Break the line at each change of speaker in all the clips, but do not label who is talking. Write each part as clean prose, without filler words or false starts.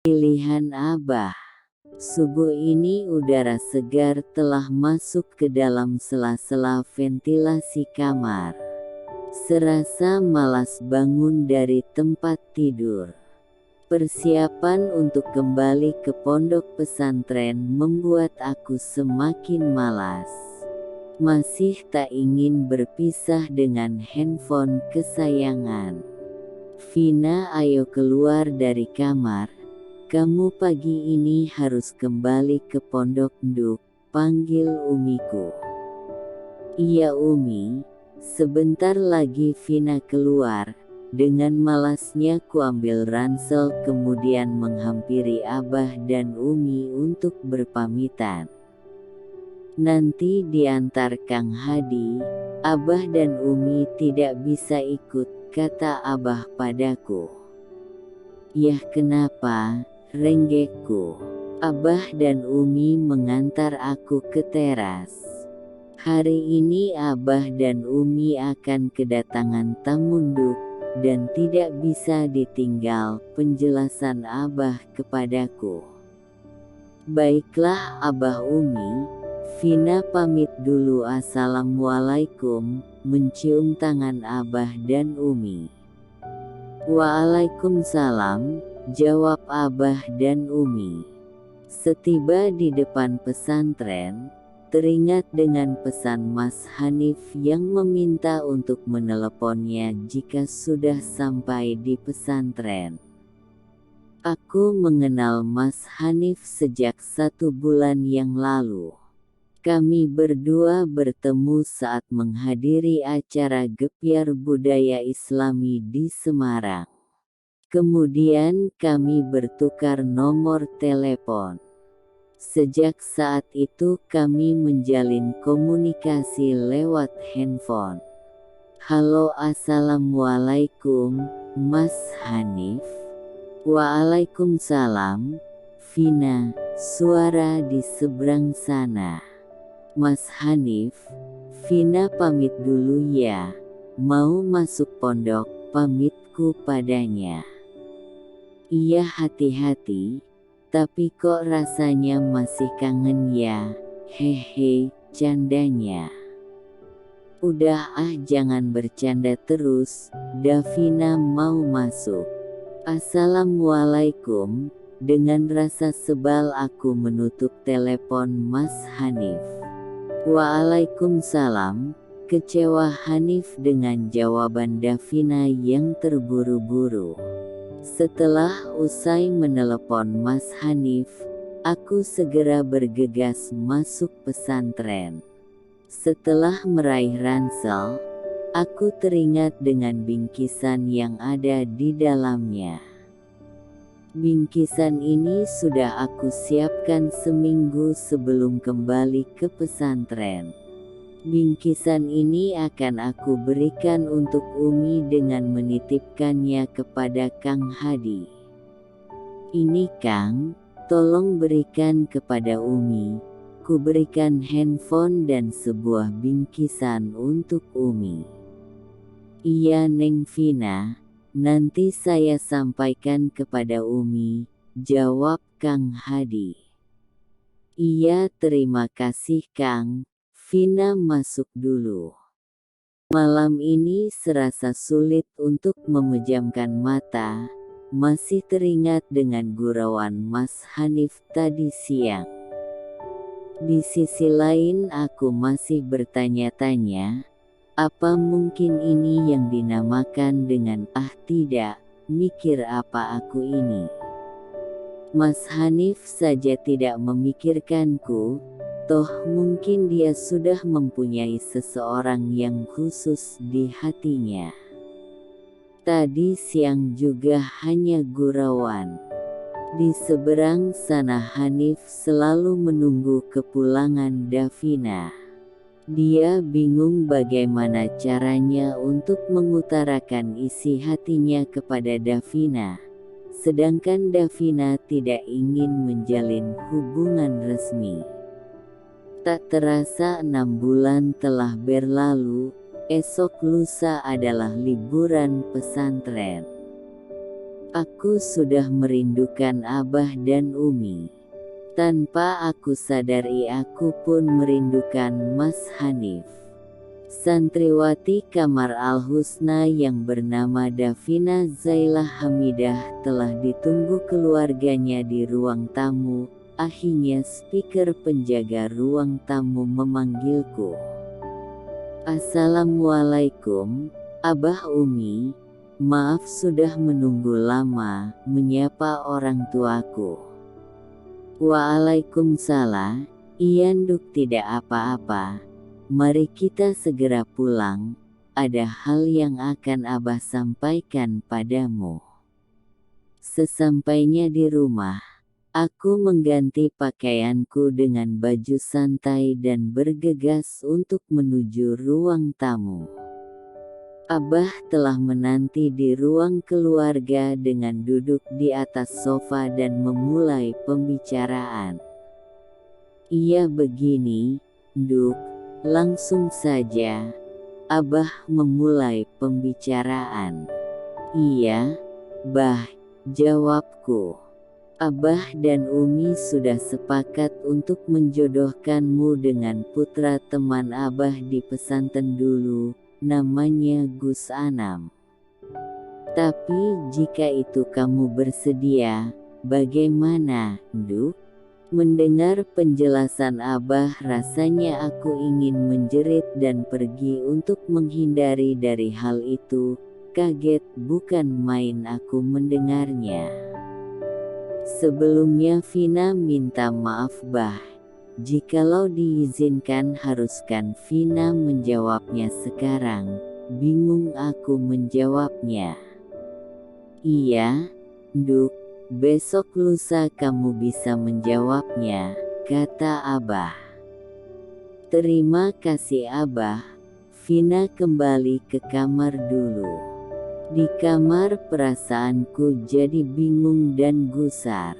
Pilihan Abah. Subuh ini udara segar telah masuk ke dalam sela-sela ventilasi kamar. Serasa malas bangun dari tempat tidur. Persiapan untuk kembali ke pondok pesantren membuat aku semakin malas. Masih tak ingin berpisah dengan handphone kesayangan. Vina, ayo keluar dari kamar. Kamu pagi ini harus kembali ke pondok nduk, panggil umiku. Iya Umi, sebentar lagi Vina keluar. Dengan malasnya kuambil ransel kemudian menghampiri Abah dan Umi untuk berpamitan. Nanti diantar Kang Hadi, Abah dan Umi tidak bisa ikut, kata Abah padaku. Yah kenapa? Renggekku. Abah dan Umi mengantar aku ke teras. Hari ini Abah dan Umi akan kedatangan tamu nduk, dan tidak bisa ditinggal, penjelasan Abah kepadaku. Baiklah Abah Umi, Vina pamit dulu. Assalamualaikum, mencium tangan Abah dan Umi. Waalaikumsalam, jawab Abah dan Umi. Setiba di depan pesantren, teringat dengan pesan Mas Hanif yang meminta untuk meneleponnya jika sudah sampai di pesantren. Aku mengenal Mas Hanif sejak 1 bulan yang lalu. Kami berdua bertemu saat menghadiri acara Gebyar Budaya Islami di Semarang. Kemudian kami bertukar nomor telepon. Sejak saat itu kami menjalin komunikasi lewat handphone. Halo, assalamualaikum, Mas Hanif. Waalaikumsalam, Vina, suara di seberang sana. Mas Hanif, Vina pamit dulu ya, mau masuk pondok, pamitku padanya. Iya hati-hati, tapi kok rasanya masih kangen ya, hehe, candanya. Udah jangan bercanda terus, Davina mau masuk. Assalamualaikum, dengan rasa sebal aku menutup telepon Mas Hanif. Waalaikumsalam, kecewa Hanif dengan jawaban Davina yang terburu-buru. Setelah usai menelepon Mas Hanif, aku segera bergegas masuk pesantren. Setelah meraih ransel, aku teringat dengan bingkisan yang ada di dalamnya. Bingkisan ini sudah aku siapkan seminggu sebelum kembali ke pesantren. Bingkisan ini akan aku berikan untuk Umi dengan menitipkannya kepada Kang Hadi. Ini Kang, tolong berikan kepada Umi. Ku berikan handphone dan sebuah bingkisan untuk Umi. Iya Neng Vina, nanti saya sampaikan kepada Umi, jawab Kang Hadi. Iya terima kasih Kang. Vina masuk dulu. Malam ini serasa sulit untuk memejamkan mata, masih teringat dengan gurauan Mas Hanif tadi siang. Di sisi lain aku masih bertanya-tanya, apa mungkin ini yang dinamakan dengan tidak, mikir apa aku ini. Mas Hanif saja tidak memikirkanku, toh mungkin dia sudah mempunyai seseorang yang khusus di hatinya. Tadi siang juga hanya gurauan. Di seberang sana Hanif selalu menunggu kepulangan Davina. Dia bingung bagaimana caranya untuk mengutarakan isi hatinya kepada Davina. Sedangkan Davina tidak ingin menjalin hubungan resmi. Tak terasa 6 bulan telah berlalu, esok lusa adalah liburan pesantren. Aku sudah merindukan Abah dan Umi. Tanpa aku sadari aku pun merindukan Mas Hanif. Santriwati Kamar Al-Husna yang bernama Davina Zailah Hamidah telah ditunggu keluarganya di ruang tamu. Akhirnya speaker penjaga ruang tamu memanggilku. Assalamualaikum, Abah Umi. Maaf sudah menunggu lama, menyapa orang tuaku. Waalaikumsalam, iya Nduk, tidak apa-apa. Mari kita segera pulang, ada hal yang akan Abah sampaikan padamu. Sesampainya di rumah, aku mengganti pakaianku dengan baju santai dan bergegas untuk menuju ruang tamu. Abah telah menanti di ruang keluarga dengan duduk di atas sofa dan memulai pembicaraan. Iya begini, Nduk, langsung saja. Abah memulai pembicaraan. Iya, Bah, jawabku. Abah dan Umi sudah sepakat untuk menjodohkanmu dengan putra teman Abah di pesantren dulu, namanya Gus Anam. Tapi jika itu kamu bersedia, bagaimana, Nduk? Mendengar penjelasan Abah rasanya aku ingin menjerit dan pergi untuk menghindari dari hal itu. Kaget bukan main aku mendengarnya. Sebelumnya Vina minta maaf Bah. Jikalau diizinkan haruskan Vina menjawabnya sekarang. Bingung aku menjawabnya. Iya, Nduk, besok lusa kamu bisa menjawabnya, kata Abah. Terima kasih Abah. Vina kembali ke kamar dulu. Di kamar perasaanku jadi bingung dan gusar.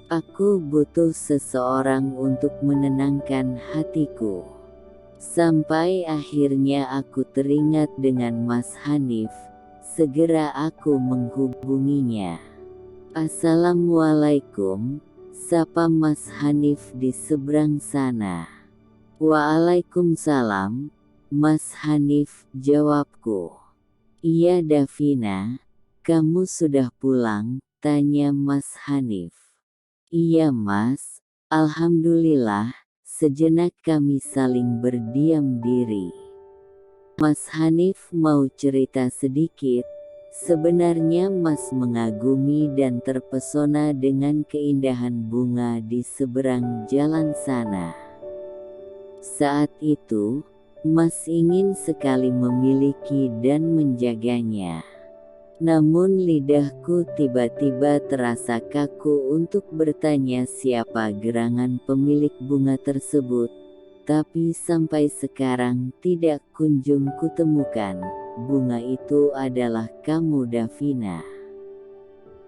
Aku butuh seseorang untuk menenangkan hatiku. Sampai akhirnya aku teringat dengan Mas Hanif. Segera aku menghubunginya. Assalamualaikum, sapa Mas Hanif di seberang sana. Waalaikumsalam, Mas Hanif, jawabku. Iya Davina, kamu sudah pulang, tanya Mas Hanif. Iya Mas, alhamdulillah. Sejenak kami saling berdiam diri. Mas Hanif mau cerita sedikit. Sebenarnya Mas mengagumi dan terpesona dengan keindahan bunga di seberang jalan sana. Saat itu, Mas ingin sekali memiliki dan menjaganya. Namun lidahku tiba-tiba terasa kaku untuk bertanya siapa gerangan pemilik bunga tersebut, tapi sampai sekarang tidak kunjung kutemukan. Bunga itu adalah kamu Davina.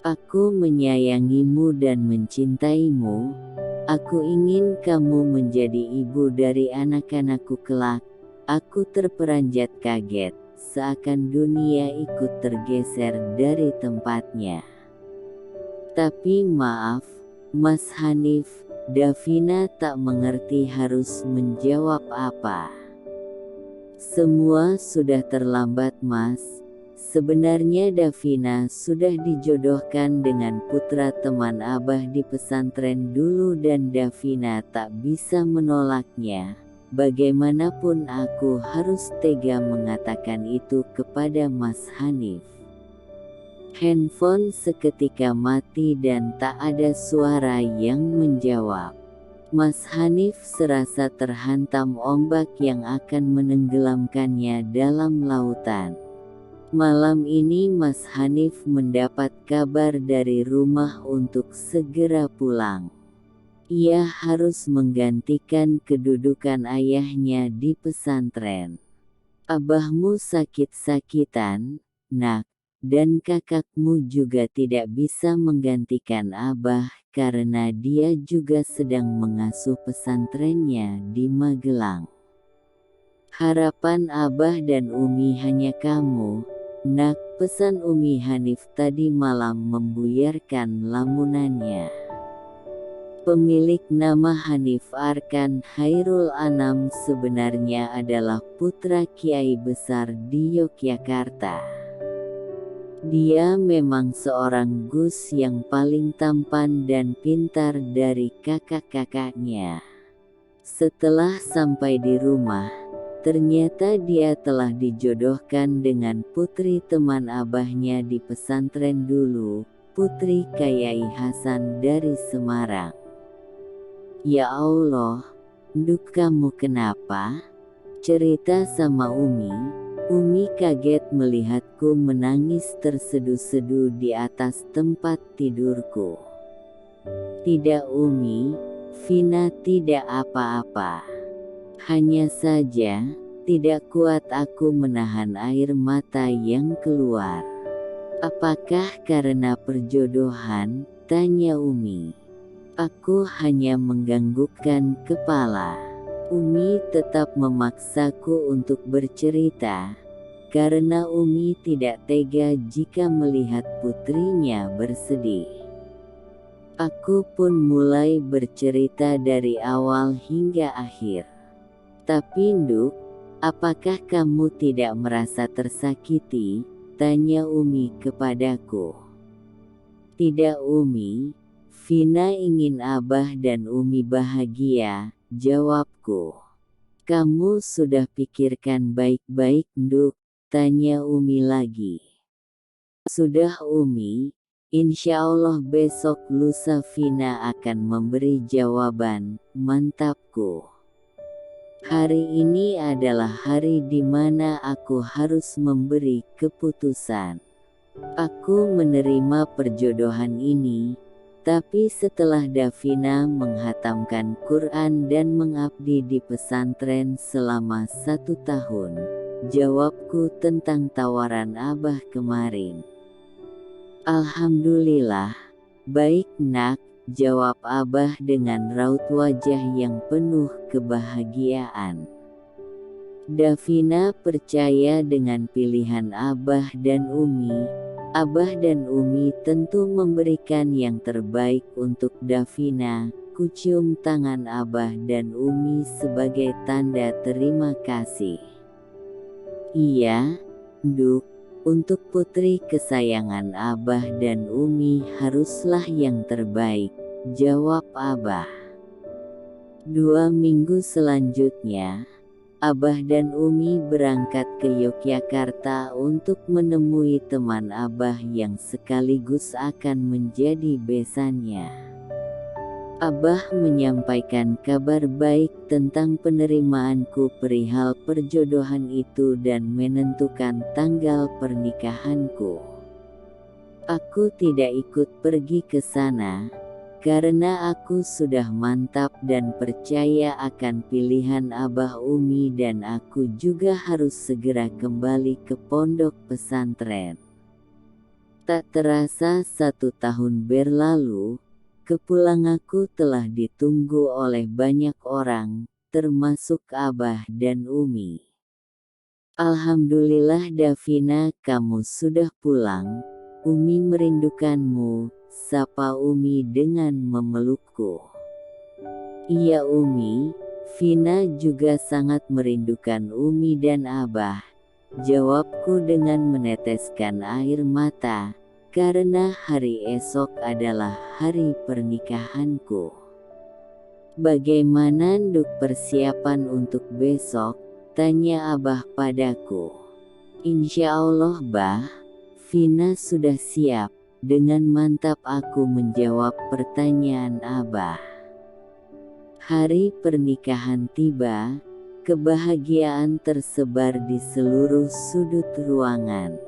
Aku menyayangimu dan mencintaimu. Aku ingin kamu menjadi ibu dari anak-anakku kelak. Aku terperanjat kaget. Seakan dunia ikut tergeser dari tempatnya. Tapi maaf, Mas Hanif, Davina tak mengerti harus menjawab apa. Semua sudah terlambat Mas. Sebenarnya Davina sudah dijodohkan dengan putra teman Abah di pesantren dulu dan Davina tak bisa menolaknya. Bagaimanapun aku harus tega mengatakan itu kepada Mas Hanif. Handphone seketika mati dan tak ada suara yang menjawab. Mas Hanif serasa terhantam ombak yang akan menenggelamkannya dalam lautan. Malam ini Mas Hanif mendapat kabar dari rumah untuk segera pulang. Ia harus menggantikan kedudukan ayahnya di pesantren. Abahmu sakit-sakitan, nak, dan kakakmu juga tidak bisa menggantikan Abah karena dia juga sedang mengasuh pesantrennya di Magelang. Harapan Abah dan Umi hanya kamu, Nak, pesan Umi Hanif tadi malam membuyarkan lamunannya. Pemilik nama Hanif Arkan Hairul Anam sebenarnya adalah putra kiai besar di Yogyakarta. Dia memang seorang Gus yang paling tampan dan pintar dari kakak-kakaknya. Setelah sampai di rumah, ternyata dia telah dijodohkan dengan putri teman abahnya di pesantren dulu, putri Kyai Hasan dari Semarang. Ya Allah, Nduk kamu kenapa? Cerita sama Umi. Umi kaget melihatku menangis terseduh-seduh di atas tempat tidurku. Tidak Umi, Vina tidak apa-apa. Hanya saja, tidak kuat aku menahan air mata yang keluar. Apakah karena perjodohan? Tanya Umi. Aku hanya menganggukkan kepala. Umi tetap memaksaku untuk bercerita, karena Umi tidak tega jika melihat putrinya bersedih. Aku pun mulai bercerita dari awal hingga akhir. Tapi Nduk, apakah kamu tidak merasa tersakiti? Tanya Umi kepadaku. Tidak Umi, Vina ingin Abah dan Umi bahagia, jawabku. Kamu sudah pikirkan baik-baik Nduk? Tanya Umi lagi. Sudah Umi, insya Allah besok lusa Vina akan memberi jawaban, mantapku. Hari ini adalah hari di mana aku harus memberi keputusan. Aku menerima perjodohan ini, tapi setelah Davina menghatamkan Quran dan mengabdi di pesantren selama 1 tahun, jawabku tentang tawaran Abah kemarin. Alhamdulillah, baik Nak, jawab Abah dengan raut wajah yang penuh kebahagiaan. Davina percaya dengan pilihan Abah dan Umi. Abah dan Umi tentu memberikan yang terbaik untuk Davina. Kucium tangan Abah dan Umi sebagai tanda terima kasih. Iya, Nduk, untuk putri kesayangan Abah dan Umi haruslah yang terbaik, jawab Abah. 2 minggu selanjutnya, Abah dan Umi berangkat ke Yogyakarta untuk menemui teman Abah yang sekaligus akan menjadi besannya. Abah menyampaikan kabar baik tentang penerimaanku perihal perjodohan itu dan menentukan tanggal pernikahanku. Aku tidak ikut pergi ke sana, karena aku sudah mantap dan percaya akan pilihan Abah Umi dan aku juga harus segera kembali ke pondok pesantren. Tak terasa 1 tahun berlalu, kepulanganku telah ditunggu oleh banyak orang, termasuk Abah dan Umi. Alhamdulillah Davina, kamu sudah pulang. Umi merindukanmu, sapa Umi dengan memelukku. Iya Umi, Vina juga sangat merindukan Umi dan Abah, jawabku dengan meneteskan air mata, karena hari esok adalah hari pernikahanku. Bagaimana Nduk persiapan untuk besok? Tanya Abah padaku. Insya Allah Bah, Vina sudah siap. Dengan mantap aku menjawab pertanyaan Abah. Hari pernikahan tiba, kebahagiaan tersebar di seluruh sudut ruangan.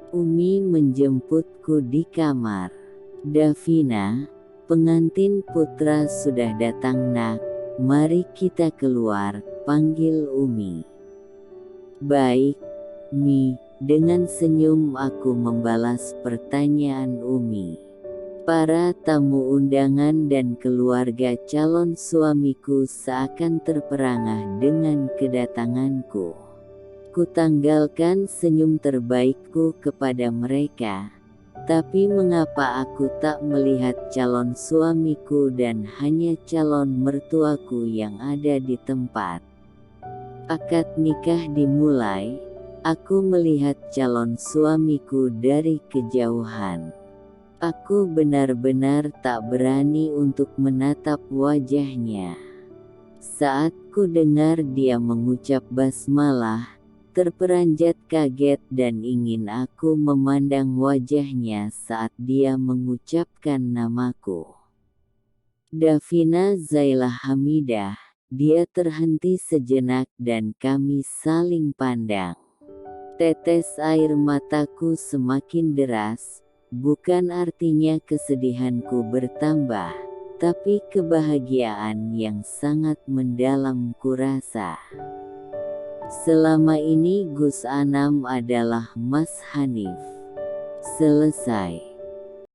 Umi menjemputku di kamar. Davina, pengantin putra sudah datang Nak, mari kita keluar, panggil Umi. Baik, Mi. Dengan senyum aku membalas pertanyaan Umi. Para tamu undangan dan keluarga calon suamiku seakan terperangah dengan kedatanganku. tanggalkan senyum terbaikku kepada mereka. Tapi mengapa aku tak melihat calon suamiku dan hanya calon mertuaku yang ada di tempat akad nikah dimulai? Aku melihat calon suamiku dari kejauhan. Aku benar-benar tak berani untuk menatap wajahnya. Saat ku dengar dia mengucap basmalah, terperanjat kaget dan ingin aku memandang wajahnya saat dia mengucapkan namaku. Davina Zailah Hamidah. Dia terhenti sejenak dan kami saling pandang. Tetes air mataku semakin deras, bukan artinya kesedihanku bertambah, tapi kebahagiaan yang sangat mendalam kurasa. Selama ini Gus Anam adalah Mas Hanif. Selesai.